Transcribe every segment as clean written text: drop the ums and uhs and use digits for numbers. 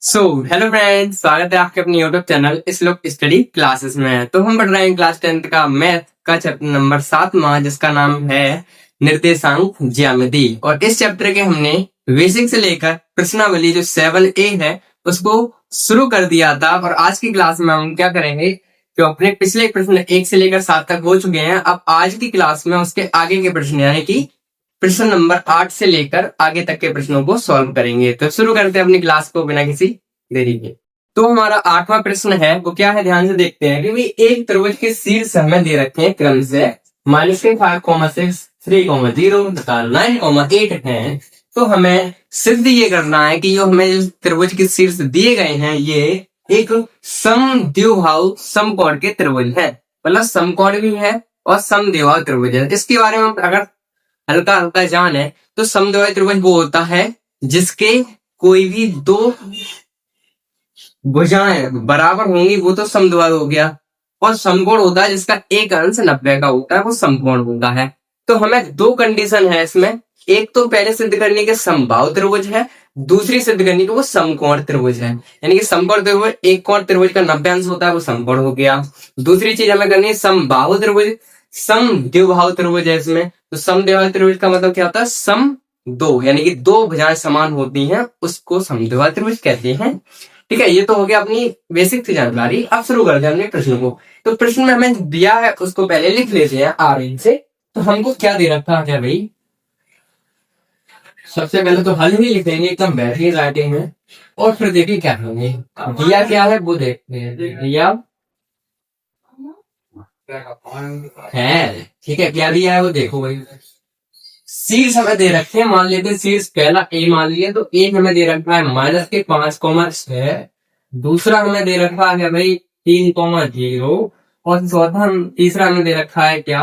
Hello friends, स्वागत है आपके अपने यूट्यूब चैनल श्लोक स्टडी क्लासेस में। तो हम पढ़ रहे हैं क्लास 10th का मैथ का चैप्टर नंबर 7वां, जिसका नाम है निर्देशांक ज्यामिति। और इस चैप्टर के हमने बेसिक से लेकर प्रश्नावली जो 7A है उसको शुरू कर दिया था। और आज की क्लास में हम क्या करेंगे, जो अपने पिछले प्रश्न 1 से लेकर 7 तक हो चुके हैं, अब आज की क्लास में उसके आगे के प्रश्न यानी कि प्रश्न नंबर 8 से लेकर आगे तक के प्रश्नों को सॉल्व करेंगे। तो शुरू करते हैं अपनी क्लास को बिना किसी देरी के। तो हमारा 8वां प्रश्न है वो क्या है, ध्यान से देखते हैं कि भाई एक त्रिभुज के शीर्ष हमें दे रखे हैं क्रम से -5,6, 3,0 तथा 9,8 है। तो हमें सिद्ध ये करना है कि जो हमें जो त्रिभुज के शीर्ष दिए गए हैं ये एक समद्विबाहु समकोण के त्रिभुज है, मतलब समकोण भी है और समद्विबाहु त्रिभुज है। इसके बारे में अगर हल्का हल्का जान है तो समद्विबाहु त्रिभुज वो होता है जिसके कोई भी दो भुजाएं बराबर होंगी, वो तो समद्विबाहु हो गया। और समकोण होता है जिसका एक अंश 90 का होता है, वो समकोण होता है। तो हमें दो कंडीशन है इसमें, एक तो पहले सिद्ध करने के समबाहु त्रिभुज है, दूसरी सिद्ध करने के वो समकोण त्रिभुज है। यानी कि समकोण त्रिभुज एक कोण त्रिभुज का 90 अंश होता है, वो समकोण हो गया। दूसरी चीज हमें करनी है समबाहु त्रिभुज, समद्विबाहु त्रिभुज है इसमें। तो समद्विबाहु त्रिभुज का मतलब क्या होता है, सम दो, यानी कि दो भुजाएं समान होती हैं उसको समद्विबाहु त्रिभुज कहते हैं। ठीक है, ये तो हो गया अपनी बेसिक सी जानकारी। अब शुरू करते हैं अपने प्रश्न को। तो प्रश्न में हमें दिया है उसको पहले लिख लेते हैं आरेन से। तो हमको क्या दे रखा है भाई, सबसे पहले तो हल ही लिख देंगे एकदम बेहतरीन राइटिंग में, और फिर देखिए क्या करेंगे। दिया क्या है वो देखते हैं। दिया है, ठीक है, क्या दिया है वो देखो भाई। शीर्ष हमें दे रखे हैं, मान लेते हैं शीर्ष पहला ए मान लिया, तो ए हमें दे रखा है -5,6। दूसरा हमें दे रखा है भाई 3,0, और चौथा तीसरा हमें दे रखा है क्या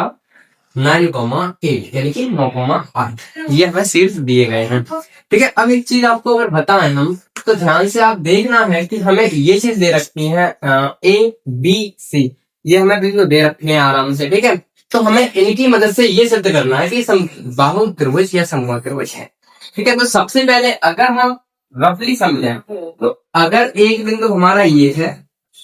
9,8, यानी कि 9,8। ये हमें शीर्ष दिए गए हैं। ठीक है, अब एक चीज आपको अगर बताएं हम, तो ध्यान से आप देखना है कि हमें ये चीज दे रखी है A, B, C, ये हमें बिल्कुल दे रखे हैं आराम से। ठीक है, तो हमें इनकी मदद से ये सिद्ध करना है कि समबाहु त्रिभुज या समकोण त्रिभुज है। ठीक है, तो सबसे पहले अगर हम रफली समझें, तो अगर एक बिंदु हमारा ये है,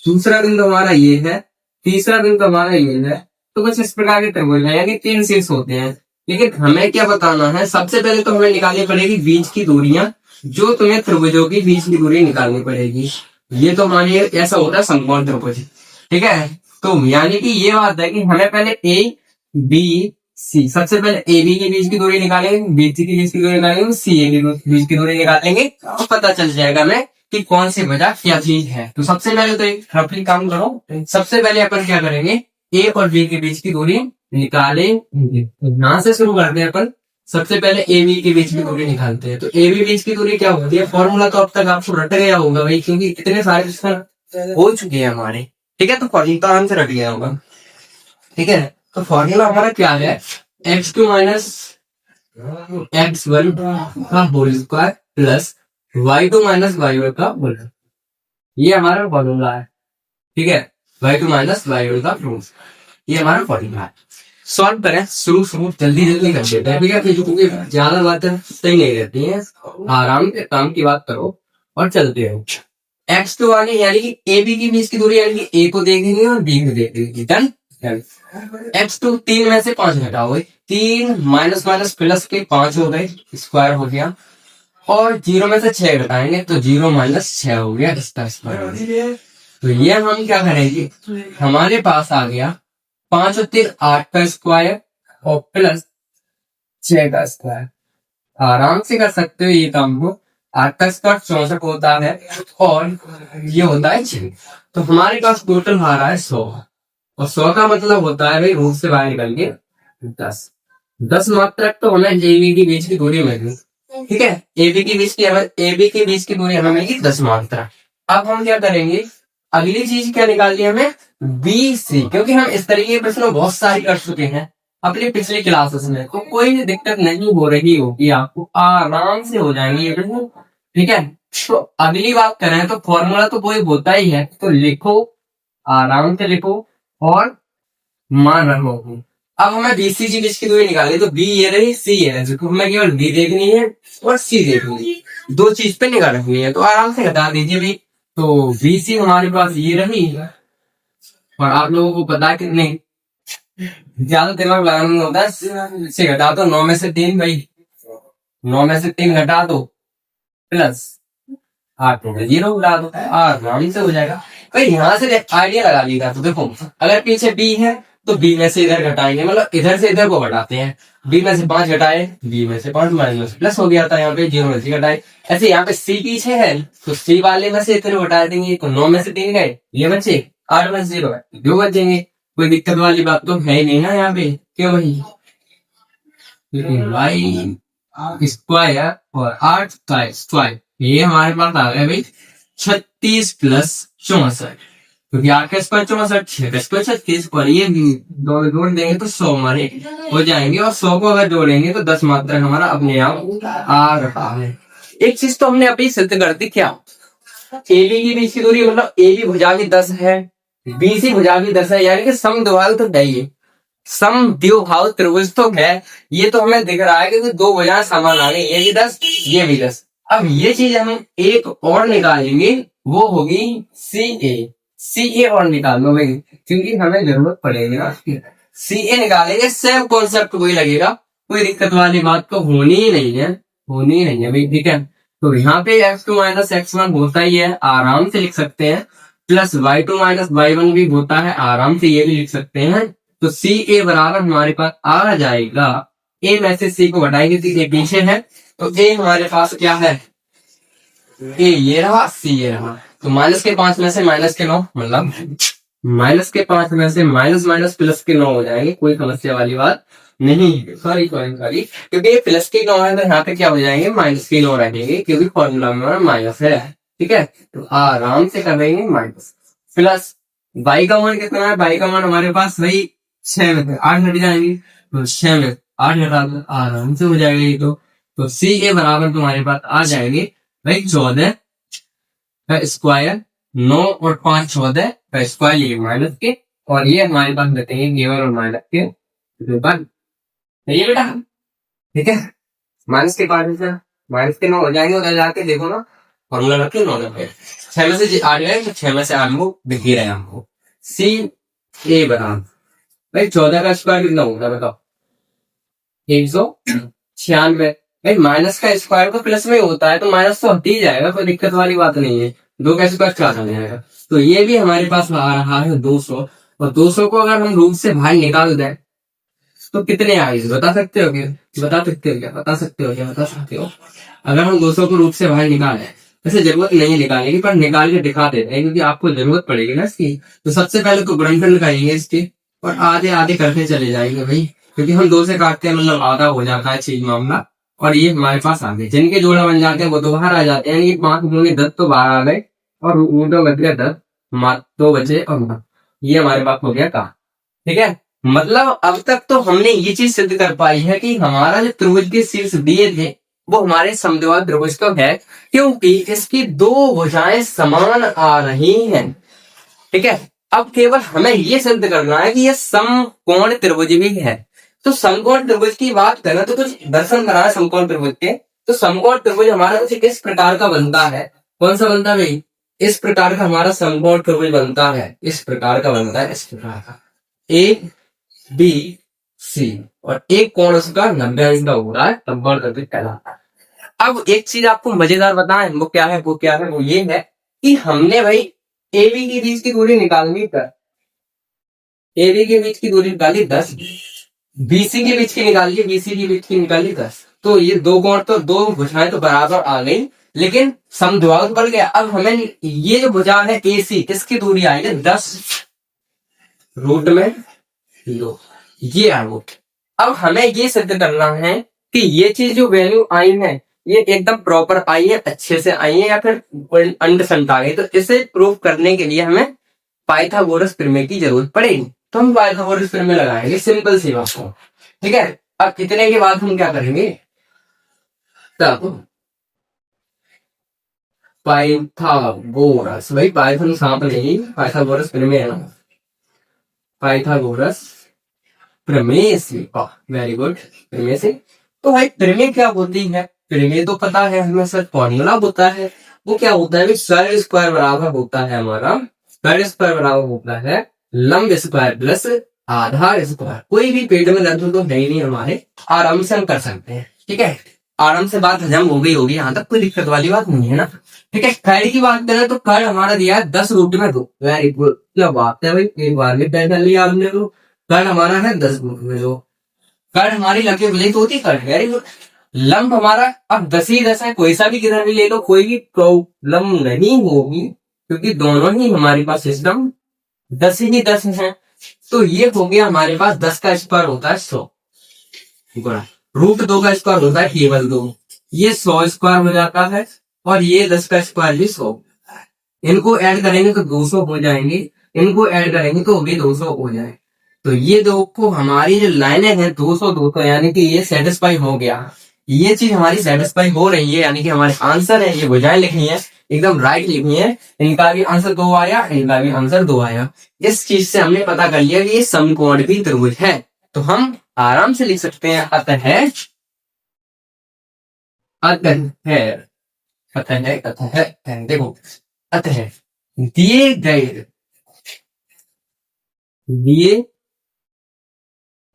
दूसरा बिंदु हमारा ये है, तीसरा बिंदु हमारा ये है, तो कुछ इस प्रकार के त्रिभुज है, यानी 3 शीर्ष होते हैं। लेकिन हमें क्या बताना है, सबसे पहले तो हमें निकालनी पड़ेगी बीच की दूरियां, जो तुम्हें त्रिभुजों की बीच की दूरी निकालनी पड़ेगी। ये तो मानिए ऐसा होता है समकोण त्रिभुज। ठीक है, तो यानी कि ये बात है कि हमें पहले ए बी सी, सबसे पहले ए बी के बीच की दूरी निकालेंगे, बी सी के बीच की दूरी निकालेंगे, सी ए के बीच की दूरी निकालेंगे, तो पता चल जाएगा हमें कि कौन सी वजह क्या चीज है। तो सबसे पहले तो एक रफली काम करो। सबसे पहले अपन क्या करेंगे, ए और बी के बीच की दूरी निकालेंगे। यहां से शुरू करते हैं अपन। सबसे पहले ए बी के बीच की दूरी निकालते हैं। तो ए बी बीच की दूरी क्या होती है, फॉर्मूला तो अब तक आपको रट गया होगा भाई, क्योंकि इतने सारे हो चुके हैं हमारे। ठीक है, तो फॉर्मूला आराम से रट गया होगा। ठीक है, तो फॉर्मूला हमारा क्या है, x2 माइनस x1 का whole square plus y2 minus y1 का होल, ये हमारा फॉर्मूला है। ठीक है, y2 माइनस y1 का होल, ये हमारा फॉर्मूला है। सॉल्व करें, शुरू जल्दी जल्दी कर देते हैं। ठीक है, क्योंकि ज्यादा बातें सही नहीं रहती हैं, आराम से काम की बात करो और चलते हो। x2 वाली यानी कि ए बी की बीच की दूरी, यानी कि ए को देखेंगे और बी को देखेंगे। डन। x2 3 में से 5 घटाओ, 3 माइनस माइनस प्लस के 5 हो गए, स्क्वायर हो गया। और 0 में से 6 घटाएंगे तो 0 माइनस 6 हो गया, इसका स्क्वायर। तो ये हम क्या करेंगे, हमारे पास आ गया 5 और 3 8 का स्क्वायर और प्लस 6 का स्क्वायर। आराम से कर सकते हो ये काम को। 8 का स्क्वायर 64 होता है और ये होता है 6। तो हमारे पास टोटल आ रहा है 100, और 100 का मतलब होता है भाई रूट से बाहर निकल के 10 मात्रक तो हमें एबी की बीच की दूरी मिली। ठीक है, एबी की बीच की दूरी हमें मिलेगी 10 मात्रक। अब हम क्या करेंगे, अगली चीज क्या निकालनी है हमें, बी सी, क्योंकि हम इस तरीके के प्रश्न बहुत सारे कर चुके हैं अपनी पिछली क्लासेस में, तो कोई दिक्कत नहीं हो रही होगी आपको, आराम से हो जाएंगे ये प्रश्न। ठीक है, तो अगली बात करें तो फॉर्मूला तो कोई होता ही है, तो लिखो, आराम से लिखो और मान रखो अब हमें बीसी के बीच की दूरी निकालनी, तो बी ये रही, सी ये रही, तो हमें केवल बी देखनी है और सी देखनी है, दो चीज पे निकाल रखनी है। तो आराम से घटा दीजिए भाई। तो बीसी हमारे पास ये रही, और आप लोगों को पता है कि नहीं, ज्यादा दिमाग लगाना नहीं होता है, इसे घटा दो 9 में से 3 भाई, 9 में से 3 घटा दो, प्लस 8 में 0 उड़ा दो, आराम से हो जाएगा भाई। यहाँ से आइडिया लगा लीजिएगा। तो देखो, अगर पीछे बी है तो बी में से इधर घटाएंगे, मतलब इधर से इधर को घटाते हैं। बी में से 5 घटाए, बी में से 5 माइनस प्लस हो गया था, यहाँ पे 0 में से घटाए। ऐसे यहाँ पे सी पीछे है तो सी वाले में से इतने घटा देंगे, तो 9 में से 3 गए, ये बचे, 8 में से 0 है, 2 बचेंगे। कोई दिक्कत वाली बात तो है नहीं ना यहाँ पे, क्यों भाई? वाई स्क्वायर और 8 का स्क्वायर, ये हमारे पास आ गया भाई 36 प्लस 64, क्योंकि 8 का स्क्वायर 64, 6 का स्क्वायर 36, और ये दोनों जोड़ देंगे तो 100 हमारे हो जाएंगे, और 100 को अगर जोड़ेंगे तो 10 मात्रा हमारा अपने आप आ रहा है। एक चीज तो हमने अभी सिद्ध कर दी, क्या? ए बी की बीच की दूरी, मतलब ए बी भुजा की 10 है, बी सी भुजा की 10 है, यानी कि समद्विबाहु तो है ही, समद्विबाहु त्रिभुज तो है। ये तो हमें दिख रहा है कि दो भुजाएं समान आ गई, ये भी 10 ये भी 10। अब ये चीज हम एक और निकालेंगे, वो होगी सी ए। सी ए और निकाल लो भाई, क्योंकि हमें जरूरत पड़ेगी ना। सी ए निकालेंगे, सेम कॉन्सेप्ट वही लगेगा, कोई दिक्कत वाली बात तो होनी ही नहीं है, होनी ही नहीं है भाई, ठीक है। तो यहाँ पे x2 माइनस x1 होता ही है, आराम से लिख सकते हैं, प्लस y2 माइनस y1 भी होता है, आराम से ये भी लिख सकते हैं। तो सी ए बराबर हमारे पास आ जाएगा, ए में से सी को घटाएंगे तो ये पीछे है, तो ए हमारे पास क्या है, ए ये रहा, सी ये रहा। तो माइनस के 5 में से माइनस के 9, मतलब माइनस के 5 में से माइनस माइनस प्लस के 9 हो जाएंगे, कोई समस्या वाली बात नहीं। सॉरी, क्योंकि ये प्लस के 9 है तो यहाँ पे क्या हो जाएंगे, माइनस के 9 रहेंगे, क्योंकि फॉर्मूला में माइनस है, ठीक है। तो आराम से कर देंगे माइनस, प्लस y का मान कितना है, y का मान हमारे पास वही 6 में से 8 घट जाएंगे, तो 6 में 8 घटा दो, आराम से हो जाएगा ये। तो सी के बराबर तुम्हारे पास आ जाएंगे भाई 14 का स्क्वायर, 9 और 5 14 का स्क्वायर, ये माइनस के, और ये हमारे पास बचेंगे केवल और माइनस के बन, ये बेटा, ठीक है। माइनस के 5 से माइनस के 9 हो जाएंगे, उधर जाके देखो ना, फॉर्मूला रखे 9 नंबर, 6 में से 8 गए, तो 6 में से 8 को दिख ही रहे हमको। सी ए बराबर भाई 14 का स्क्वायर कितना होगा बताओ, 196। भाई माइनस का स्क्वायर तो प्लस में होता है, तो माइनस तो हट ही जाएगा, कोई दिक्कत वाली बात नहीं है, 2 का स्क्वायर 4 आ जाएगा। तो ये भी हमारे पास आ रहा है 200, और 200 को अगर हम रूप से बाहर निकाल दें तो कितने आए, बता सकते हो क्या, बता सकते हो क्या, बता सकते हो क्या, बता सकते हो? अगर हम 200 को रूप से बाहर निकालें, वैसे जरूरत नहीं निकालने की, पर निकाल के दिखा देते हैं, क्योंकि आपको जरूरत पड़ेगी ना इसकी। तो सबसे पहले तो गुणनफल निकालेंगे इसकी, और आधे आधे करते चले जाएंगे भाई, क्योंकि हम 2 से काटते हैं, मतलब आधा हो जाता है चीज मामला, और ये हमारे पास आ गए। जिनके जोड़ा बन जाते हैं वो तो बाहर आ जाते हैं, यानी 5 दूनी 10 तो बाहर आ गए, और ऊँटों बच गया 10, 2 बचे, और ये हमारे पास हो गया कहा, ठीक है। मतलब अब तक तो हमने ये चीज सिद्ध कर पाई है कि हमारा जो त्रिभुज के शीर्ष दिए थे वो हमारे समद्विबाहु त्रिभुज तो है, क्योंकि इसकी 2 भुजाएं समान आ रही हैं, ठीक है। अब केवल हमें ये सिद्ध करना है कि यह समकोण त्रिभुज भी है। तो समकोण त्रिभुज की बात करें तो कुछ दर्शन करा है समकोण त्रिभुज के। तो समकोण त्रिभुज हमारा कुछ इस प्रकार का बनता है, कौन सा बनता है भाई, इस प्रकार का हमारा समकोण त्रिभुज बनता है, इस प्रकार का बनता है, इस प्रकार का ए बी सी, और एक कोण उसका 90 अंश का हो रहा है, समकोण त्रिभुज कहलाता है। अब एक चीज आपको मजेदार बताएं, वो क्या है, वो ये है कि हमने भाई ए बी के बीच की दूरी निकालनी कर, ए बी के बीच की दूरी निकाली 10, बीसी के बीच की निकाली, बीसी के बीच की निकाली 10। तो ये 2 कोण तो 2 भुजाएं तो बराबर आ गई, लेकिन समद्विबाहु बन गया। अब हमें ये जो भुजा है ए सी, इसकी दूरी आएगी 10 रूट में लो, ये आ रूट। अब हमें ये सिद्ध करना है कि ये चीज जो वैल्यू आई है ये एकदम प्रॉपर आई है, अच्छे से आई है, या फिर अंडसंट आ गई। तो इसे प्रूव करने के लिए हमें पाइथागोरस प्रमेय की जरूरत पड़ेगी, तो हम पाइथागोरस प्रमेय लगाएंगे, सिंपल सी बात को, ठीक है। अब कितने के बाद हम क्या करेंगे, तब पाइथागोरस, भाई पाइथन सांप नहीं, पाइथागोरस प्रमेय है ना, पाइथागोरस प्रमेय से। वेरी गुड, प्रमेय से। तो भाई प्रमेय क्या होती है? प्रमेय तो पता है हमें, सर फॉर्मूला होता है। वो क्या होता है? कर्ल स्क्वायर बराबर होता है हमारा, कर्ल स्क्वायर बराबर होता है लंब स्क्वायर प्लस आधार स्क्वायर। कोई भी पेड़ में दर्द तो है ही नहीं हमारे, आराम से हम कर सकते हैं। ठीक है, आराम से बात हजम हो गई होगी, यहाँ तक कोई दिक्कत वाली बात नहीं है ना। ठीक है, कर्ल की बात करें तो कर्ल हमारा दिया है 10√2। वेरी गुड, क्या बात है भाई, एक बार में तय कर लिया आपने। तो कर्ल हमारा है 10√2। कर्ल हमारी लंबी विलेट होती कर्ल, वेरी गुड। लंब हमारा अब 10 ही 10 है, कोई सा भी किधर भी ले लो, कोई भी प्रॉब्लम नहीं होगी, क्योंकि दोनों ही हमारे पास सिस्टम 10 ही 10 है। तो ये हो गया हमारे पास 10 का स्क्वायर होता है 100 गुणा √2 का स्क्वायर होता है केवल 2। ये 100 स्क्वायर हो जाता है, और ये 10 का स्क्वायर भी 100। इनको ऐड करेंगे तो 200 हो जाएंगे, इनको ऐड करेंगे तो भी 200 हो जाए। तो ये दो को हमारी जो लाइनें हैं 200 200, यानी कि ये सेटिस्फाई हो गया। ये चीज हमारी सेटिस्फाई हो रही है, यानी कि हमारे आंसर है, ये भुजाएं लिखनी है, एकदम राइट लिखनी है। इनका भी आंसर 2 आया, इनका भी आंसर 2 आया। इस चीज से हमने पता कर लिया कि ये समकोण भी त्रिभुज है। तो हम आराम से लिख सकते हैं अतः, अतः अतः अतः देखो, अतः दिए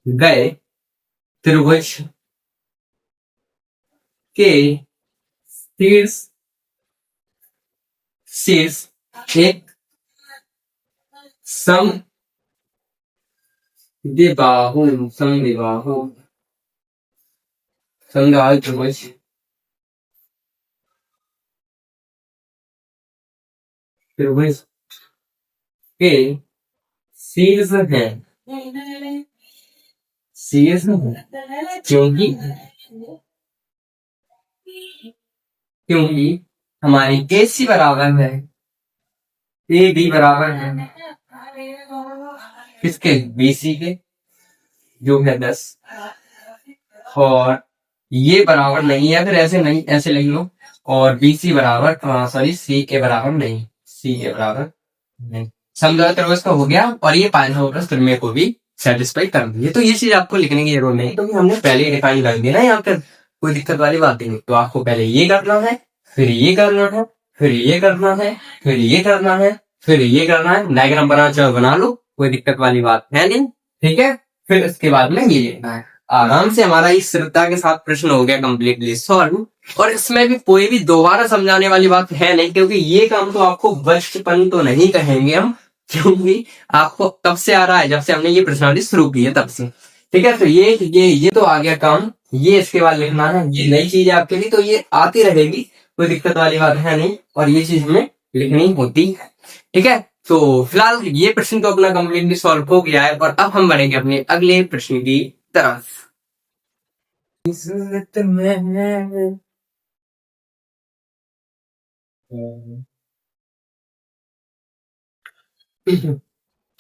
गए त्रिभुज के शीर्ष शीर्ष एक समद्विबाहु त्रिभुज के शीर्ष है, शीर्ष है, क्योंकि हमारी AC बराबर है, AB बराबर है किसके? BC के, जो है 10। और ये बराबर नहीं है, फिर ऐसे नहीं, ऐसे लिख लो। और BC बराबर C के बराबर नहीं, C के बराबर नहीं। समद्विबाहु त्रिभुज का हो गया, और ये पाइथागोरस प्रमेय को भी सेटिस्फाई कर दिए। तो ये चीज आपको लिखने की जरूरत नहीं, क्योंकि हमने पहले ही डिफाइन कर दिया ना यहाँ पर, कोई दिक्कत वाली बात ही नहीं। तो आपको पहले ये करना है, फिर ये करना है, फिर ये करना है, फिर ये करना है, फिर ये करना है। डायग्राम बना चाहो बना लो, कोई दिक्कत वाली बात है नहीं। ठीक है, फिर उसके बाद में ये लिखना है। आराम से हमारा इस श्रद्धा के साथ प्रश्न हो गया कंप्लीटली सॉल्व। और इसमें भी कोई भी दोबारा समझाने वाली बात है नहीं, क्योंकि ये काम तो आपको बचपन तो नहीं कहेंगे हम, क्योंकि आपको तब से आ रहा है जब से हमने ये प्रश्नावली शुरू की है, तब से। ठीक है, तो ये तो आ गया काम। ये इसके बाद लिखना है, ये नई चीज है आपके लिए, तो ये आती रहेगी, कोई दिक्कत वाली बात है नहीं। और ये चीज हमें लिखनी होती है। ठीक है, तो फिलहाल ये प्रश्न तो अपना कंप्लीटली सॉल्व हो गया है, और अब हम बढ़ेंगे अपने अगले प्रश्न की तरफ।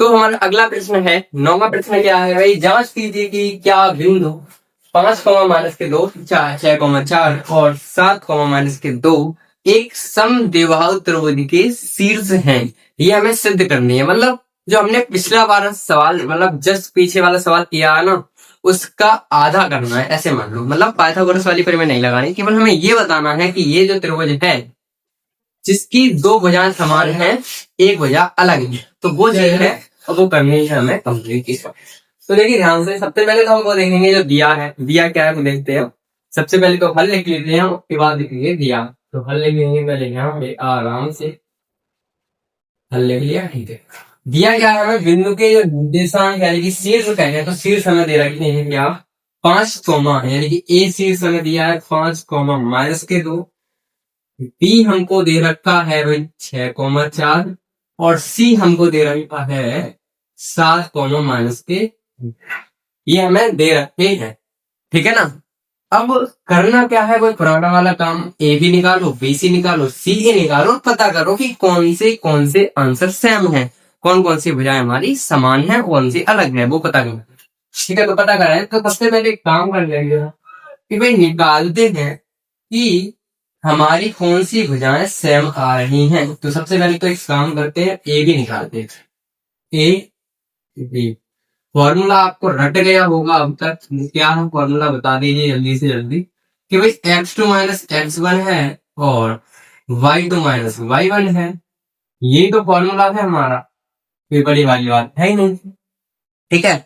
तो हमारा अगला प्रश्न है, 9वां प्रश्न क्या है भाई? जांच कीजिए कि क्या बिंदु 5, -2, 4, 6, 4 और 7, -2 एक समद्विबाहु त्रिभुज के शीर्ष हैं। ये हमें सिद्ध करनी है। मतलब जो हमने पिछला बार सवाल, मतलब जस्ट पीछे वाला सवाल किया है ना, उसका आधा करना है, ऐसे मान लो। मतलब पाइथागोरस वाली पर में नहीं लगानी, केवल हमें ये बताना है कि ये जो त्रिभुज है जिसकी 2 भुजाएं समान हैं, एक भुजा अलग है, तो वो चीज है, और वो करनी है हमें कंप्लीट इस बार। तो देखिए ध्यान से, सबसे पहले तो हमको देखेंगे जो दिया है, दिया क्या है वो देखते हैं। सबसे पहले तो हल लिख लेते हैं, उसके बाद लिखेंगे दिया। तो हल लिखेंगे पहले यहाँ पे आराम से, हल लिख लिया, ठीक है। दिया क्या है हमें? बिंदु के जो निर्देशांक यानी कि शीर्ष कहते हैं, तो शीर्ष हमें दे रखते हैं क्या? 5, यानी कि ए शीर्ष हमें दिया है 5, -2। बी हमको दे रखा है भाई 6, 4, और सी हमको दे रखा है 7, -के। ये हमें दे रखे हैं, ठीक है ना। अब करना क्या है? कोई पुराना वाला काम, ए भी निकालो, बी सी निकालो, सी भी निकालो, पता करो कि कौन से आंसर सेम है, कौन कौन सी भुजाएं हमारी समान है, कौन सी अलग है, वो पता करो। ठीक है, तो पता करें तो सबसे पहले एक काम कर लेंगे कि भाई निकालते हैं कि हमारी कौन सी भुजाएं सेम आ रही हैं। तो सबसे पहले तो एक काम करते हैं, ए बी निकालते हैं, ए बी। फॉर्मूला आपको रट गया होगा अब तक। क्या है फॉर्मूला बता दीजिए जल्दी से जल्दी। कि भाई x2 माइनस x1 है और y2 माइनस y1 है। यही तो फॉर्मूला है हमारा, कोई बड़ी वाली बात है ही नहीं। ठीक है,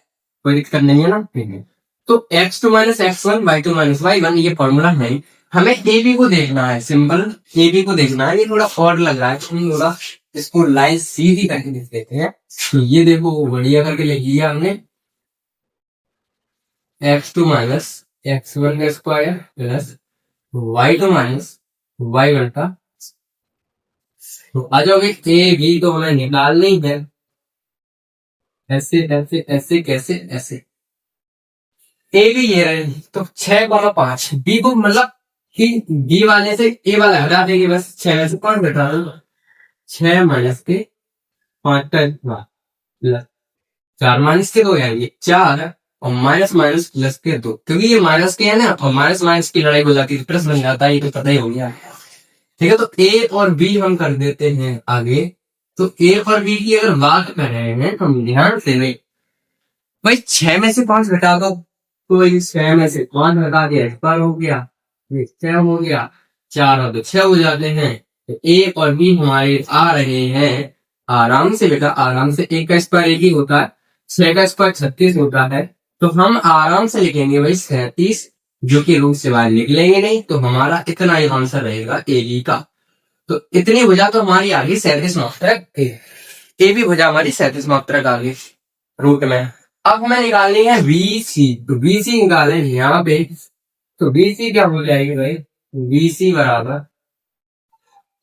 कोई दिक्कत नहीं है ना। ठीक है, तो x2 minus x1 y2 minus y1 ये फॉर्मूला है। हमें ए बी को देखना है, सिंपल ए बी को देखना है। ये थोड़ा ऑड लग रहा है, हम थोड़ा इसको लाइन सीधी करके देख देते हैं। तो ये देखो बढ़िया करके लिख लिया हमने, x2 माइनस x1 का square plus y2 minus y1 का। तो आ जाओगे, ए बी तो हमें निकालनी है। ऐसे ऐसे ऐसे कैसे ऐसे, ए भी ये रहे तो 6,5 बी को मतलब कि बी वाले से ए वाला हटा देंगे, बस 6 में से 5 घटा दो। 6 माइनस के 5 का प्लस 4 माइनस के 2 यार, ये 4 और माइनस माइनस प्लस के 2, क्योंकि ये माइनस के है ना, और माइनस माइनस की लड़ाई हो जाती है, प्लस बन जाता है, ये तो पता ही हो गया। ठीक है, तो ए और बी हम कर देते हैं आगे। तो ए और बी की अगर बात कर रहे हैं हम ध्यान से, नहीं भाई 6 में से 5 घटा दो, तो ये 6 में से 5 घटा दिया, इस बार हो गया, ये 6 हो गया, 4 और 2 6 हो जाते हैं। तो ए और बी हमारे आ रहे हैं आराम से बेटा, आराम से। एक का स्क्वायर एक ही होता है, 6 का स्क्वायर 36 होता है। तो हम आराम से लिखेंगे भाई 37, जो कि रूट से बाहर निकलेंगे नहीं, तो हमारा इतना ही आंसर रहेगा ए बी का। तो इतनी भुजा तो हमारी आ गई 37 मात्रक, ए भी भुजा हमारी 37 मात्रक आ गई रूट में। अब हमें निकालनी है बीसी, तो बीसी निकाले यहाँ पे। तो बीसी क्या हो जाएगी भाई, बीसी बराबर,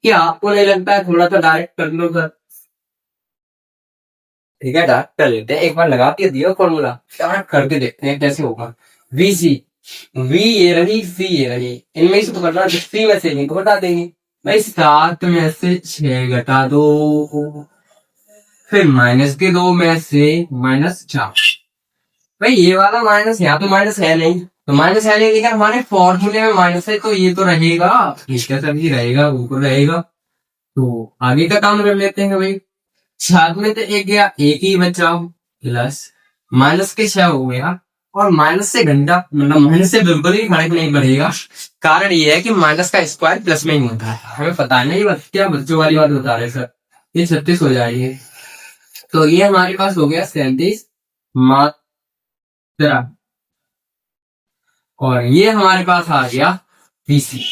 क्या आपको नहीं लगता है थोड़ा सा डायरेक्ट कर लो सर? ठीक है, डायरेक्ट कर लेते हैं, एक बार लगा के दियो फॉर्मूला, डायरेक्ट करके देखते हैं कैसे होगा। बीसी, वी ये रही सी ये रही, इनमें से तो करना, सी में से नहीं तो घटा देंगे भाई। 7 में से 6 घटा दो, फिर माइनस के 2 में से -4। भाई ये वाला माइनस, यहाँ तो माइनस है नहीं, तो माइनस है नहीं, लेकिन हमारे फॉर्मूले में माइनस है, तो ये तो रहेगा, इसका सभी रहेगा, ऊपर रहेगा। तो आगे का काम कर लेते हैं भाई। 7 में तो एक गया, एक ही बचा, प्लस माइनस के 6 हो गया, और माइनस से घंटा मतलब माइनस से बिल्कुल ही फर्क नहीं पड़ेगा। कारण ये है कि माइनस का स्क्वायर प्लस में ही होता है, हमें पता नहीं बस क्या बच्चों वाली बात बता रहे सर। ये 36 हो जाएगी। तो ये हमारे पास हो गया 37 मात्रा, और ये हमारे पास आ गया बीसी।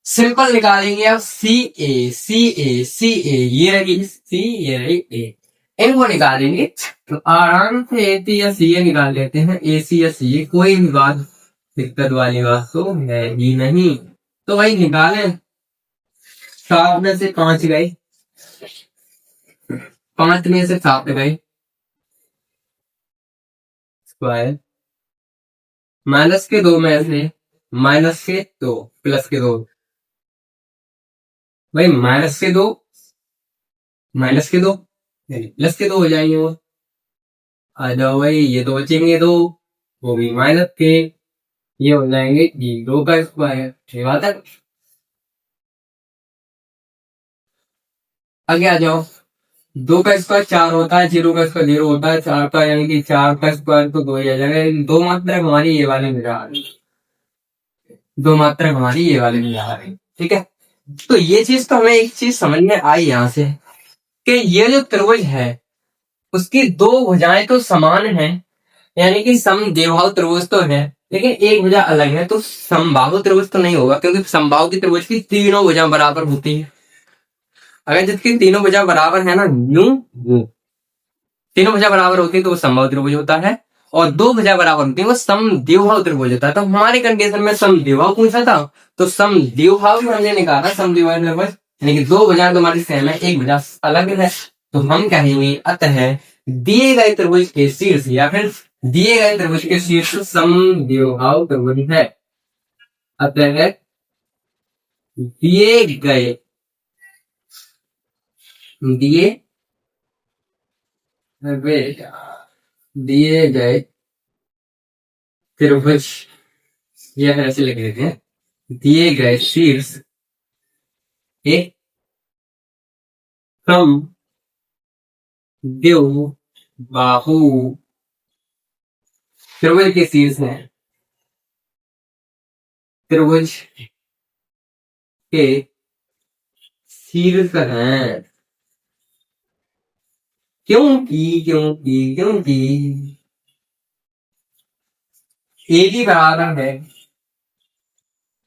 सिंपल निकालेंगे अब सी ए सी ए सी ए, ये रही सी ये रही ए, इनको निकालेंगे। तो आराम से ए सी या सी ए निकाल लेते हैं, ए सी या सी ए, कोई भी बात दिक्कत वाली बात तो है ही नहीं। तो भाई निकालें, 7 में से 5 गए, 5 में से 7 गए, स्क्वायर माइनस के 2 में से माइनस के 2 प्लस के 2, भाई माइनस के 2 माइनस के 2 प्लस के 2 हो जाएंगे वो। आ जाओ भाई, ये 2 बचेंगे 2, वो भी माइनस के, ये हो जाएंगे 2 का स्क्वायर। ये बात है, आगे आ जाओ। 2 का स्क्वायर 4 होता है, 0 का स्क्वायर 0 होता है, 4 का यानी कि 4 का स्क्वायर तो 2 ही आ जाएगा। 2 मात्रा हमारी ये वाले में जा रही, 2 मात्रा हमारी ये वाले में जा रही। ठीक है, तो ये चीज तो हमें एक चीज समझ में आई यहाँ से, कि ये जो त्रिभुज है उसकी 2 भुजाएं तो समान हैं, यानी कि समद्विबाहु त्रिभुज तो है, लेकिन एक भुजा अलग है, तो समबाहु त्रिभुज तो नहीं होगा, क्योंकि समबाहु की त्रिभुज की तीनों भुजा बराबर होती है। अगर जिसकी तीनों भुजा बराबर है ना, यूं यूं तीनों भुजा बराबर होती है तो वो समबाहु त्रिभुज होता है, और 2 भुजा बराबर होती है वो समद्विबाहु त्रिभुज होता है। तो हमारे कंडीशन में समद्विबाहु पूछा था, तो समद्विबाहु में हमने निकाला समद्विबाहु त्रिभुज, यानी कि 2 भुजाएं तुम्हारी सेम है, एक भुजा अलग है। तो हम कहेंगे अतः दिए गए त्रिभुज के शीर्ष, या फिर दिए गए त्रिभुज के शीर्ष समद्विबाहु त्रिभुज है। अतः दिए गए दिए दिए गए त्रिभुज, यह ऐसे लिख देते हैं, दिए गए शीर्ष एक समद्विबाहु त्रिभुज के शीर्ष हैं, त्रिभुज के शीर्ष हैं। क्योंकि एडी बराबर है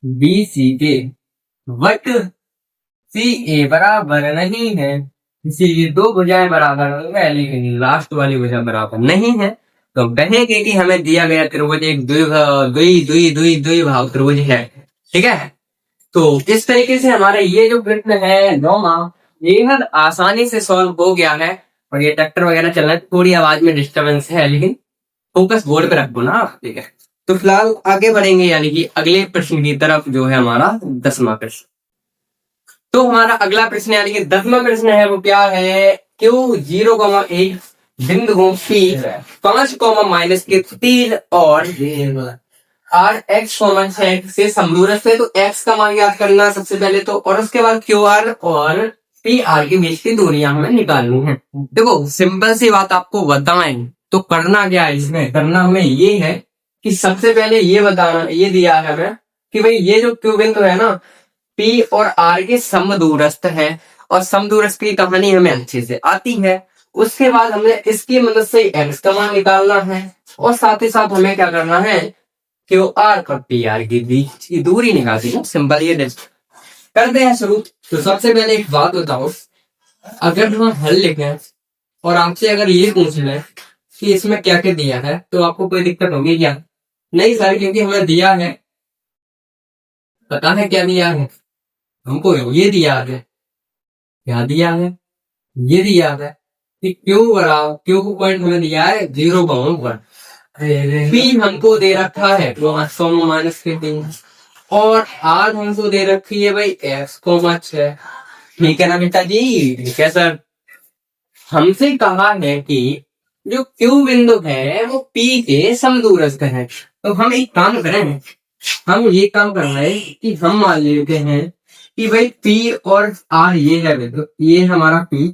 BC के, बट CA बराबर नहीं है, इसीलिए दो भुजाएं बराबर है लेकिन लास्ट वाली भुजा बराबर नहीं है। तो कहेंगे कि हमें दिया गया त्रिभुज एक द्विभाव त्रिभुज है। ठीक है, तो इस तरीके से हमारा ये जो प्रश्न है 9वां, ये आसानी से सॉल्व हो गया है। और ये ट्रैक्टर वगैरह चल रहा है, थोड़ी आवाज में डिस्टर्बेंस है, लेकिन फोकस बोर्ड पे रखो ना। ठीक है, तो फिलहाल आगे बढ़ेंगे, यानी कि अगले प्रश्न की तरफ, जो है हमारा 10वां प्रश्न। तो हमारा अगला प्रश्न यानी कि 10वां प्रश्न है, वो क्या है, Q 0,1 बिंदु P 5, के 3 और R X, 6 से समदूरस्थ है। तो X का मान याद करना सबसे पहले तो, और उसके बाद QR और PR के बीच की दूरियां हमें निकालनी है। देखो सिंपल सी बात आपको बताएं तो करना क्या है, इसमें करना हमें ये है कि सबसे पहले ये बताना, ये दिया है हमें कि भाई ये जो Q बिंदु है ना, P और R के समदूरस्थ है, और समदूरस्थ की कहानी हमें अच्छे से आती है। उसके बाद हमें इसकी मदद से X का मान निकालना है, और साथ ही साथ हमें क्या करना है, Q R और P R के बीच की दूरी निकालनी है। सिंपल, ये करते हैं शुरू। तो सबसे पहले एक बात बताओ, अगर हम हल लिखें और आपसे अगर ये पूछ लें कि इसमें क्या क्या दिया है, तो आपको कोई दिक्कत होगी क्या? नहीं सर, क्योंकि हमें दिया है, पता है क्या दिया है हमको, ये दिया है। क्या दिया है? ये दिया है कि क्यू को पॉइंट हमें दिया है 0,1, P हमको दे रखा है -3, और R हमको दे रखी है भाई X,6। ठीक है ना बेटा जी? ठीक है सर। हमसे कहा है कि जो Q बिंदु है वो P के समदूरस्थ है। तो हम एक काम करें, हम ये काम कर रहे हैं कि हम मान लेते हैं कि भाई P और R ये है बिंदु, ये हमारा P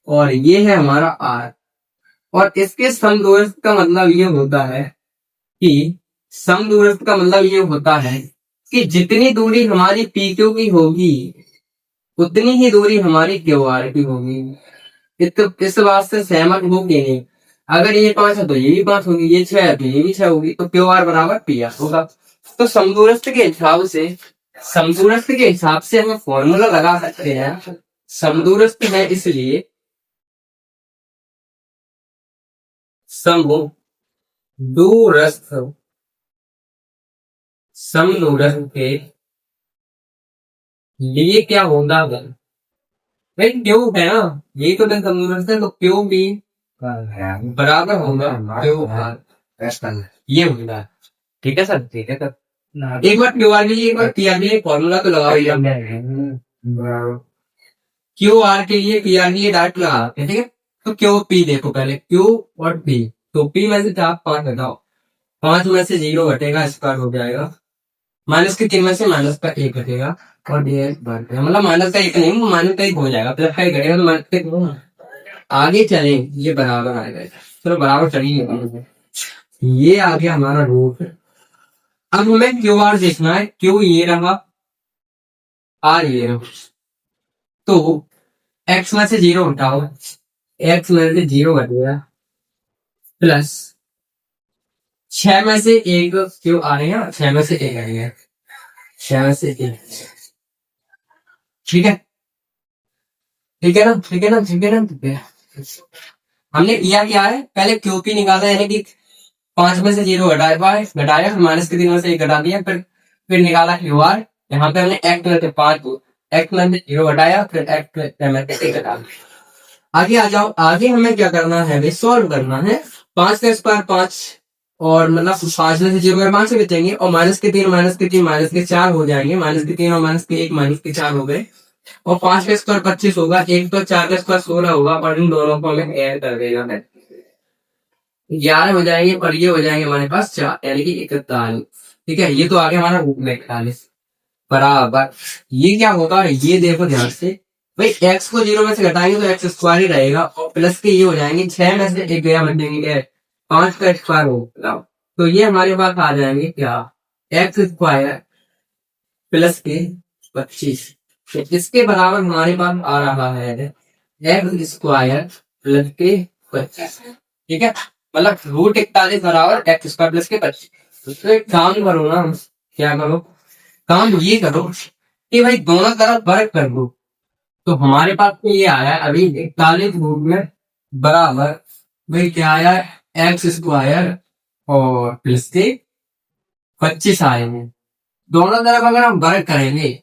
और ये है हमारा R, और इसके समदूरस्थ का मतलब ये होता है कि समदूरस्थ का मतलब ये होता है कि जितनी दूरी हमारी PQ की होगी उतनी ही दूरी हमारी QR की होगी। इस बात से सहमत हो कि नहीं? अगर ये 5 है तो ये भी 5 होगी, ये 6 है तो ये भी 6 होगी, तो QR बराबर PR होगा। तो समदूरस्थ के हिसाब से हम फॉर्मूला लगा सकते हैं। समदूरस्थ है इसलिए समदूरस्थ के लिए क्या होगा, भाई क्यू है ना, ये तो समदूरस्थ है, तो क्यू भी बराबर होगा क्यू आर, ये होगा। ठीक है सर, ठीक है सर। एक बार क्यू आर के लिए, एक बार पी आर के लिए फॉर्मूला तो लगाओ, क्यू आर के लिए पी आर के लिए डायरेक्ट लगाते हैं। ठीक है, तो क्यू पी देखो पहले, क्यू और पी। तो पी में से आप 5 घटाओ, 5 में से 0 घटेगा, स्क्वायर हो जाएगा, -3 में से -1 घटेगा, और ये मतलब -1 नहीं, -1 हो जाएगा, +1 घटेगा तो -1। आगे चले, ये बराबर आएगा, चलो बराबर चलिए, ये आ गया हमारा रूट। अब हमें क्यू आर देखना है, क्यू ये रहा, आर ये रहा। तो x में से 0 हटाओ, x में से 0 घट गया, प्लस 6 में से 1 क्यू आ रही है, 6 में से 1 आ गया, 6 में से 1। ठीक है, ठीक है ना, ठीक है ना, ठीक है ना, ठीक है। हमने किया क्या है, पहले क्यूपी निकाला, यानी कि 5 में से 0 घटाया, -3 में से 1 घटा दिया, फिर निकाला क्यू आर। यहाँ पे हमने x में से 5, x में से 0 घटाया, फिर x में से 1 घटा दिया। आगे आ जाओ, आगे हमें क्या करना है, सॉल्व करना है। 5 का स्क्वायर 5, और मतलब 5 में से 0 5 से बचेंगे, और -3 -4 हो जाएंगे, -3 और -1 -4 हो गए, और 5 का स्क्वायर 25 होगा, 1 तो 4 का स्क्वायर 16 होगा, और इन दोनों को हमें ऐड कर देना है, 11 हो जाएंगे, और ये हो जाएंगे हमारे पास 4, यानी कि 41। ठीक है, ये तो आ गया हमारा रूट में 41 बराबर। ये क्या होगा, ये देखो ध्यान से, भाई x को 0 में से घटाएंगे तो x स्क्वायर ही रहेगा, और प्लस के ये हो जाएंगे, 6 में से 1 गया, बन जाएंगे 5 का स्क्वायर होगा, तो ये हमारे पास आ जाएंगे क्या, एक्स स्क्वायर प्लस के 25। तो इसके बराबर हमारे पास आ रहा है एक्स स्क्वायर प्लस के 25। ठीक है, मतलब रूट 41 बराबर एक्स स्क्वायर प्लस के 25। तो एक काम करो ना, क्या करो, काम ये करो कि भाई दोनों तरफ वर्ग कर दो। तो हमारे पास तो ये आया है अभी 41 रूट में बराबर भाई क्या आया, एक्स स्क्वायर और प्लस के 25 आए हैं। दोनों तरफ अगर हम वर्ग करेंगे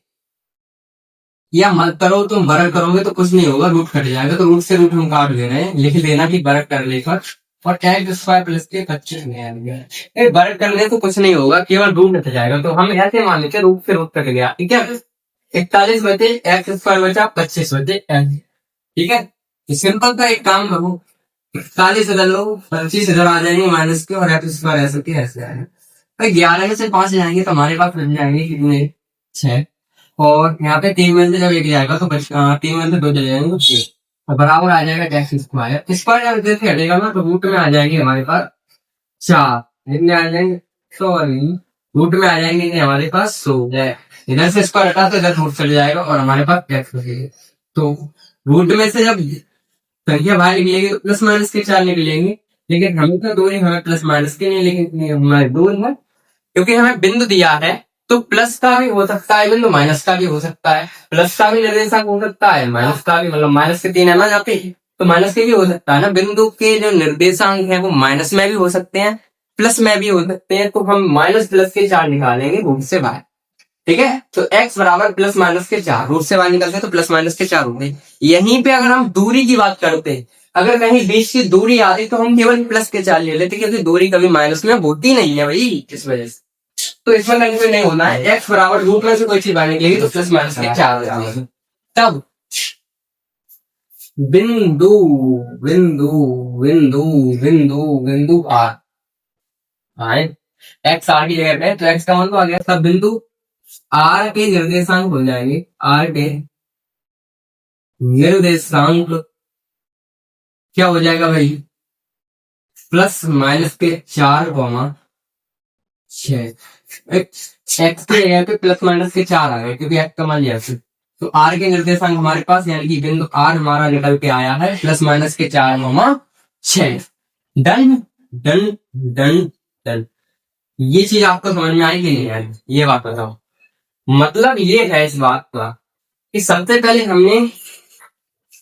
या मत करो, तुम वर्ग करोगे तो कुछ नहीं होगा, रूट कट जाएगा, तो रूट से रूट हम काट दे रहे हैं, लिख देना कि वर्ग कर लेकर और एक्स स्क्वायर प्लस के 25 वर्ग करने तो कुछ नहीं होगा, केवल रूट कट जाएगा। तो हम ऐसे मान लेते रूट से रूट कट गया। ठीक है, 41 बचे एक्स स्क्वायर बचा 25 बचे एक्स। ठीक है, सिंपल का एक काम करो, 41 इधर लो 25 इधर आ जाएंगे माइनस के, और एक्स स्क्वायर ऐसे के ऐसे आएंगे। भाई 11 में से 5 जाएंगे तो हमारे पास बन जाएंगे कितने, 6। और यहाँ पे 3 में से जब एक जाएगा तो 3 में से 2 चले जाएंगे तो 6, और बराबर आ जाएगा एक्स स्क्वायर। स्क्वायर जब जैसे हटेगा ना तो रूट में आ जाएंगे हमारे पास 4, इतने आ जाएंगे, सॉरी रूट में आ जाएंगे हमारे पास 16। इधर से स्क्वायर हटा तो इधर रूट चले जाएगा और हमारे पास एक्स बचेगा। तो रूट में से जब संख्या बाहर निकलेगी प्लस माइनस के 4 निकलेंगे, लेकिन हमें तो 2 ही, हमें प्लस माइनस के नहीं, लेकिन हमारे 2 है क्योंकि हमें बिंदु दिया है। तो प्लस का भी हो सकता है बिंदु, माइनस का भी हो सकता है, प्लस का भी निर्देशांक हो सकता है, माइनस का भी, मतलब माइनस के 3 है ना यहाँ पे, तो माइनस के भी हो सकता है ना। बिंदु के जो निर्देशांक है वो माइनस में भी हो सकते हैं, प्लस में भी हो सकते हैं। तो हम माइनस प्लस के 4 निकालेंगे रूट से बाहर। ठीक है, तो x बराबर प्लस माइनस के 4, रूट से बाहर निकलते तो प्लस माइनस के 4 होंगे। यहीं पे अगर हम दूरी की बात करते, अगर कहीं बीच की दूरी आ रही तो हम केवल प्लस के 4 ले लेते, क्योंकि दूरी कभी माइनस में होती नहीं है भाई, इस वजह से। तो इसमें कंफ्यूज नहीं होना है, x बराबर रूट में से कोई चीज बाहर निकलेगी तो प्लस माइनस के 4 हो जाएगी। तब बिंदु बिंदु बिंदु बिंदु बिंदु आर आए, एक्स आर की जगह पे, तो एक्स का मान तो आ गया। तब बिंदु आर के निर्देशांक हो जाएंगे, आर के निर्देशांक क्या हो जाएगा भाई, प्लस माइनस के 4,6। एक्स के जगह पे प्लस माइनस के 4 आ गए क्योंकि एक्स का मान लिया। तो आर के निर्देशांक हमारे पास, यानी कि बिंदु आर हमारा निकल के आया है प्लस माइनस के 4,6। Done done done done. ये चीज आपको समझ में आई कि नहीं आई, ये बात बताओ। मतलब ये है इस बात का कि सबसे पहले हमने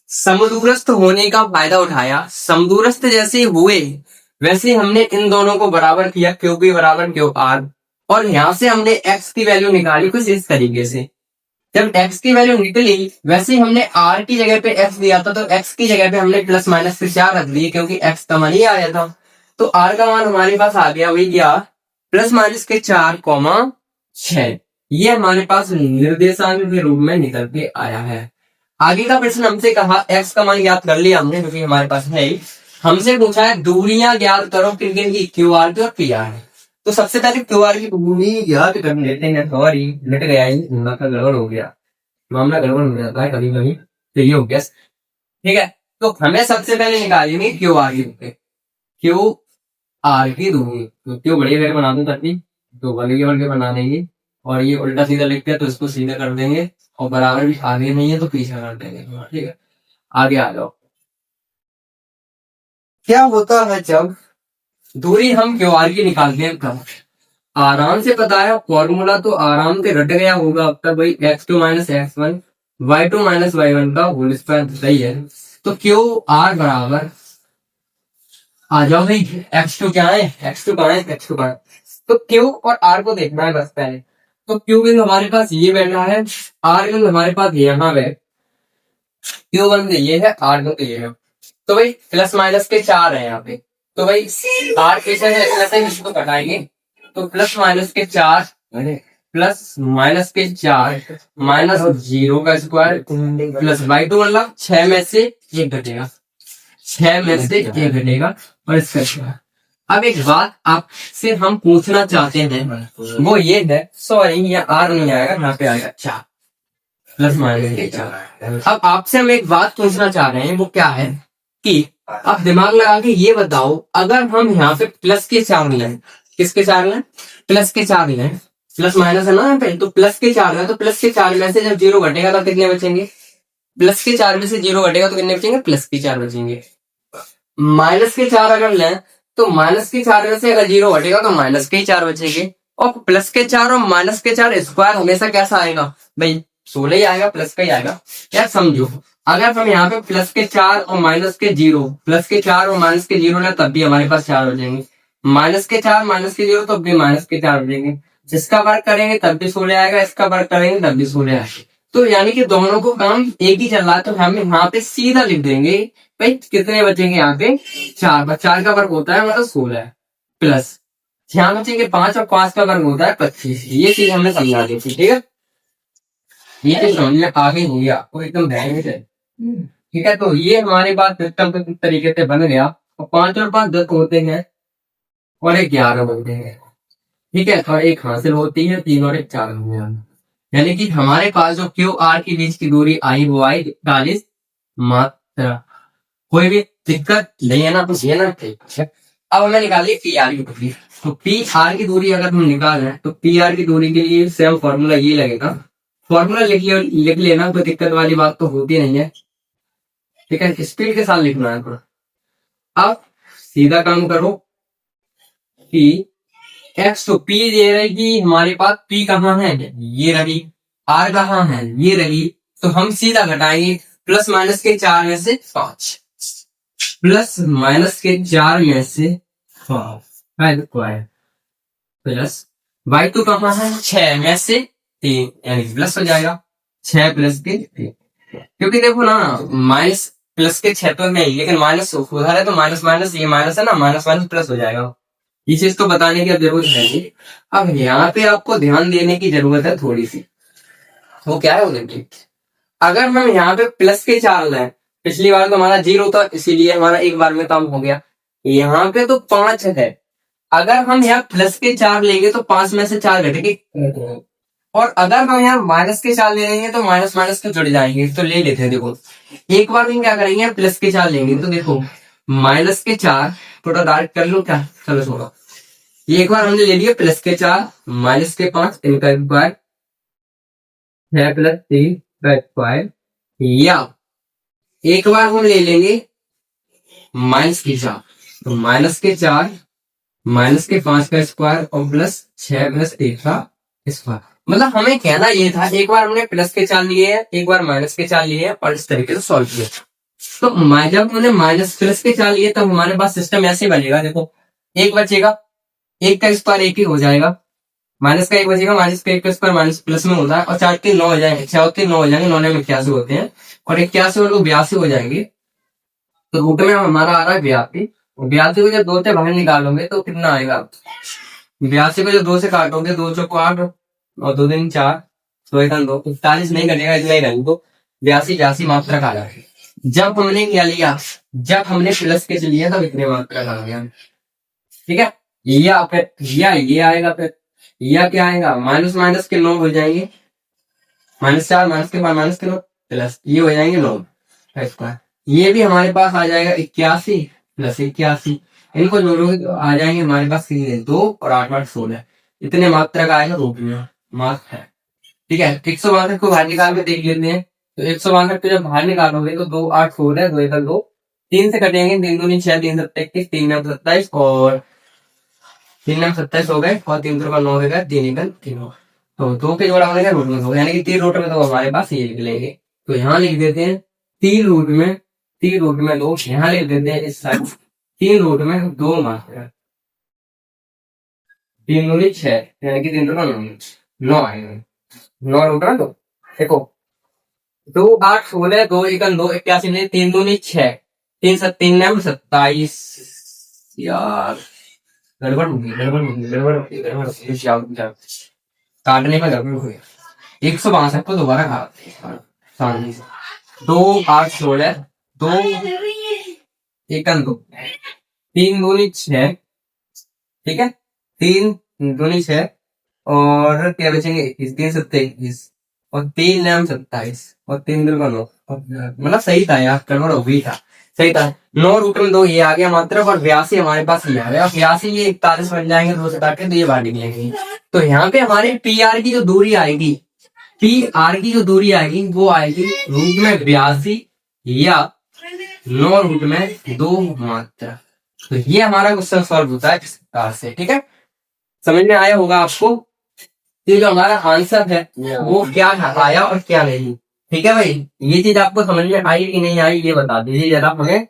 समदूरस्थ होने का फायदा उठाया, समदूरस्थ जैसे हुए वैसे हमने इन दोनों को बराबर किया, क्यू पी बराबर क्यू आर, और यहां से हमने एक्स की वैल्यू निकाली कुछ इस तरीके से। जब एक्स की वैल्यू निकली वैसे हमने आर की जगह पे एक्स दिया था, तो एक्स की जगह पे हमने प्लस माइनस के 4 रख दिए क्योंकि एक्स का मान ही आया था। तो आर का मान हमारे पास आ गया वही क्या, प्लस माइनस के 4,6। ये हमारे पास निर्देशांक के रूप में निकल के आया है। आगे का प्रश्न हमसे कहा, एक्स का मान ज्ञात कर लिया हमने क्योंकि हमारे पास है ही। हमसे पूछा है दूरियां ज्ञात करो किन की, क्यू आर की और पी आर। तो सबसे पहले क्यू आर की दूरी ज्ञात कर लेते हैं। सॉरी लट गया ही, गड़बड़ हो गया, मामला गड़बड़ हो जाता है कभी कभी, तो ये हो गया। ठीक है, तो हमें सबसे पहले निकालेंगे क्यू आर की दूरी, क्यू आर की दूरी। तो क्यों बढ़िया करके बना दूं ताकि तो बल्कि बल्कि बना देंगे, और ये उल्टा सीधा लिख दिया तो इसको सीधा कर देंगे, और बराबर भी आगे नहीं है तो पीछे कर देंगे। ठीक है, आगे आ जाओ। क्या होता है जब दूरी हम क्यू आर की निकालते हैं तब, आराम से पता है फॉर्मूला तो आराम से रट गया होगा अब तक भाई, x2 minus x1 y2 minus y1 का होल स्क्वायर सही है। तो क्यू आर बराबर, आ जाओ भाई, x2 क्या है, x2 कहाँ है, x2 कहाँ है। तो क्यू और आर को देखना है बस पहले। तो क्यू बिंदु हमारे पास ये बैठा है, आर बिंदु हमारे पास यहाँ बैठ, क्यू बिंदु ये है, आर बिंदु ये है। तो भाई प्लस माइनस के 4 है यहाँ पे, तो भाई आर कैसे है इसको घटाएंगे, तो प्लस माइनस के 4 प्लस माइनस के 4 माइनस 0 का स्क्वायर प्लस y2 मतलब 6 में से 1 घटेगा, 6 में से 1 घटेगा और इसका स्क्वायर। अब एक बात आपसे हम पूछना चाहते हैं वो ये है, सॉरी ये आर नहीं आएगा, यहाँ पे आएगा 4 प्लस माइनस के 4। अब आपसे हम एक बात पूछना चाह रहे हैं वो क्या है कि आप दिमाग लगा के ये बताओ, अगर हम यहाँ पे प्लस के 4 लाए, किसके चार लें? प्लस के चार लें। प्लस माइनस है ना यहाँ पे, तो प्लस के चार है, तो प्लस के चार में से जब जीरो घटेगा तो कितने बचेंगे? प्लस के चार में से जीरो घटेगा तो कितने बचेंगे? प्लस के चार बचेंगे। माइनस के चार अगर लें तो माइनस के चार में से अगर जीरो घटेगा तो माइनस के ही चार बचेंगे। और प्लस के चार और माइनस के चार स्क्वायर हमेशा कैसा आएगा भाई? 16 ही आएगा, प्लस का ही आएगा। यार समझो, अगर हम यहाँ पे प्लस के चार और माइनस के जीरो, प्लस के चार और माइनस के जीरो ना, तब भी हमारे पास चार हो जाएंगे। माइनस के चार माइनस के जीरो, तब भी माइनस के चार हो जाएंगे। जिसका वर्ग करेंगे तब भी 16 आएगा, इसका वर्ग करेंगे तब भी 16 आएगा। तो यानी कि दोनों को काम एक ही चल रहा है, तो हम यहाँ पे सीधा लिख देंगे भाई कितने बचेंगे यहाँ पे? चार। चार का वर्ग होता है मतलब 16 प्लस यहाँ बचेंगे 5 और 5 का वर्ग होता है 25। ये चीज हमने समझा दी थी, ठीक है। ये चीज समझ में आ गई होगी आपको, एकदम ध्यान से, ठीक है। तो ये हमारे पास सिस्टम किस तरीके से बन गया। और 5 और 5 10 होते हैं और एक 11 होते हैं, ठीक है। और एक हासिल होती है 3 और एक 4 हो गया। यानी कि हमारे पास जो क्यू आर के बीच की दूरी आई वो आई 41 मात्रा। कोई भी दिक्कत नहीं है ना, तो ये ना ठीक है। अब हमें निकालिए पी आर की दूरी। तो पी आर की दूरी अगर हम निकाल रहे हैं तो पी आर की दूरी के लिए सेम फॉर्मूला ये लगेगा। फॉर्मूला लिख लेना, कोई दिक्कत वाली बात तो होती नहीं है, ठीक है। स्पीड के साथ लिखना है थोड़ा। अब सीधा काम करो कि एक्स, तो पी ये रहेगी हमारे पास, पी कहाँ है? ये रही। आर कहाँ है? ये रही। तो हम सीधा घटाएंगे प्लस माइनस के 4 में से 5, प्लस माइनस के 4 में से 5 प्लस वाई टू कहाँ है? 6 में से 3, यानी प्लस हो जाएगा 6 प्लस के 3। क्योंकि देखो ना, माइनस प्लस के 6 तो नहीं, लेकिन माइनस उधर है तो माइनस माइनस, ये माइनस है ना, माइनस माइनस प्लस हो जाएगा। ये चीज तो बताने की अब जरूरत है नहीं। अब यहाँ पे आपको ध्यान देने की जरूरत है थोड़ी सी। वो क्या है? वो देखिए, अगर हम यहाँ पे प्लस के 4 लें, पिछली बार तो हमारा 0 था इसीलिए हमारा एक बार में काम हो गया। यहाँ पे तो 5 है, अगर हम यहाँ प्लस के 4 लेंगे तो 5 में से 4 घटेंगे। और अगर हम यहाँ माइनस के 4 ले लेंगे तो माइनस माइनस के जुड़ जाएंगे। तो ले लेते हैं, देखो एक बार हम क्या करेंगे, प्लस के 4 लेंगे तो देखो माइनस के 4, थोड़ा डार्क कर लो क्या, चलो छोड़ो। एक बार हमने ले लिया प्लस के 4 माइनस के 5, इनका स्क्वायर 6 प्लस 3 का स्क्वायर, या एक बार हम ले लेंगे माइनस के 4, तो माइनस के 4 माइनस के 5 का स्क्वायर और प्लस 6 प्लस 1 का स्क्वायर। मतलब हमें कहना ये था, एक बार हमने प्लस के 4 लिए है, एक बार माइनस के 4 लिए है और इस तरीके से सॉल्व किया। तो जब हमने माइनस प्लस के 4 लिए तब हमारे पास सिस्टम ऐसे बनेगा, देखो एक बचेगा, एक का स्क्वायर एक ही हो जाएगा, माइनस का एक बचेगा, माइनस का एक का स्क्वायर माइनस प्लस में होता है, और 4 3 9 हो जाएंगे, 6 3 9 हो जाएंगे, 9 में 81 होते हैं, और 81 और 82 हो जाएंगे। तो रूट में हमारा आ रहा है 82। 82 को जब 2 से बाहर निकालोगे तो कितना आएगा? 82 को जब 2 से काटोगे, 2 चौको 8 और 2 दिन 4, 2 1 2, 41 नहीं कटेगा, इतना ही रहेगा। तो 82 मात्रक आ जाएगी। जब हमने क्या लिया, जब हमने प्लस के लिया तब इतने मात्रक आ गया, ठीक है। या फिर या ये आएगा, फिर या क्या आएगा, माइनस माइनस के 9 हो जाएंगे, माइनस 4 माइनस के 5 माइनस के 9 प्लस ये हो जाएंगे 9 का स्क्वायर। ये भी हमारे पास आ जाएगा 81 प्लस 81, इनको जोड़ोगे तो आ जाएंगे हमारे पास 2 और 8 8 16, इतने मात्रा का आएगा रूप में मार्क है, ठीक है। 162 को बाहर निकाल के देख लेते हैं। तो 162 को जब बाहर निकालोगे तो 2 8 16 2 1 2, 3 से कटेंगे, 3 2 6 3 7 21, 3 9 27 और 3 9 27 हो गए, और 3 2 का 9 हो गया, 3 1 3। तो 2 के जोड़ा हो गया रूट में 2, यानी कि 3 रूट में तो हमारे पास ये लिख लेंगे। तो यहाँ लिख देते हैं 3 रूट में 2, यहाँ लिख देते हैं इस साइड 3 रूट में 2 मात्रा, 3 दूनी 6, यानी कि 3 2 का 9 आएगा, 9 रूट में 2। देखो 2 8 16 2 1 2 81 नहीं, 3 दूनी 6, 3 7 3 9 27। यार गड़बड़ होगी काटने में गड़बड़ हुई। 162 को दोबारा खा 2 8 16 2 1 2, 3 दूनी 6, ठीक है, 3 दूनी 6 और क्या बचेंगे 3 7 21 और 3 9 27 और 3 2 का 9, मतलब सही था यार, गड़बड़ हो गई था। सही था। 9 रूट में 2 ये आ गया मात्रक और 82 हमारे पास ये आ गया। 82 ये 41 बन जाएंगे 2 से काट के, तो ये बाहर निकलेंगे। तो यहाँ पे हमारे पी आर की जो दूरी आएगी, पी आर की जो दूरी आएगी वो आएगी रूट में 82 या 9 रूट में 2 मात्रक। तो ये हमारा क्वेश्चन सॉल्व होता है इस प्रकार से। ठीक है, समझ में आया होगा आपको। ये जो हमारा आंसर है वो क्या आया और क्या नहीं। ठीक है भाई, ये चीज आपको समझ में आई कि नहीं आई ये बता दीजिए जरा हमें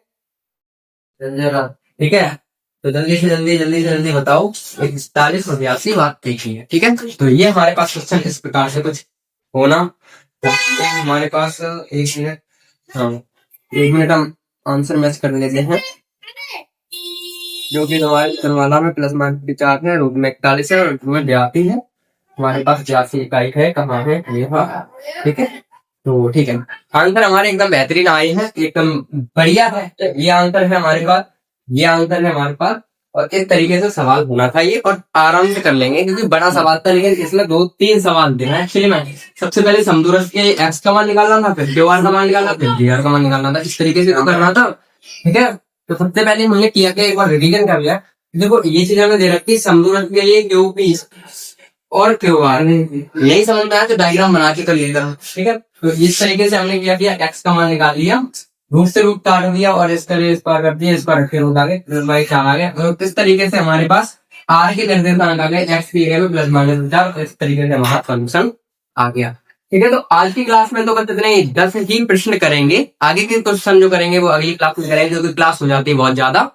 जरा। ठीक है, तो जल्दी से जल्दी बताओ। 41 और 82 बात देखिए। ठीक है, तो ये हमारे पास क्वेश्चन इस प्रकार से कुछ होना। तो हमारे पास 1 मिनट, हाँ 1 मिनट हम आंसर मैच कर लेते हैं, जो कि हमारे करवाना में प्लस माइनस के 4 है, रूट में 41 है और रूट में 82 है। हमारे पास 82 इकाई है, कहाँ है ये। ठीक है, तो ठीक है, आंसर हमारे एकदम बेहतरीन आए हैं, एकदम बढ़िया है। ये आंसर है हमारे पास, ये आंसर है हमारे पास। और इस तरीके से सवाल होना था ये, और आराम से कर लेंगे क्योंकि बड़ा सवाल था, लेकिन इसमें 2-3 सवाल देना है। एक्चुअली में सबसे पहले समदूरस्थ के एक्स का मान निकालना था, फिर क्यू आर का मान निकालना, फिर डी आर का मान निकालना था। इस तरीके से तो करना था। ठीक है, तो सबसे पहले हमने किया कि एक बार रिवीजन कर लिया। देखो ये चीज हमें दे रखी है समदूरस्थ के लिए क्यू पी और क्यू आर, यही समझ में आया तो डायग्राम बना के कर लिया। ठीक है, तो इस तरीके से हमने क्या किया, एक्स का मान निकाल लिया, रूट से रूट काट दिया और इस तरह स्क्वायर कर दिया, इसका रखे रूट आ गए, प्लस बाई 4 आ गया। तो इस तरीके से हमारे पास आर के निर्देशांक आ गए, एक्स की जगह प्लस माइनस 4। इस तरीके से हमारा सॉल्यूशन आ गया। ठीक है, तो आज की क्लास में तो बस इतने ही 10 ही प्रश्न करेंगे। आगे के क्वेश्चन जो करेंगे वो अगली क्लास में करेंगे, क्योंकि क्लास हो जाती है बहुत ज्यादा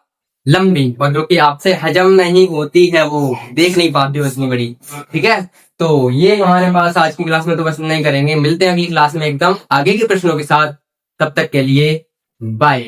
लंबी और जो कि आपसे हजम नहीं होती है, वो देख नहीं पाते हो इतनी बड़ी। ठीक है, तो ये हमारे पास आज की क्लास में तो बस नहीं करेंगे। मिलते हैं अगली क्लास में एकदम आगे के प्रश्नों के साथ। तब तक के लिए बाय।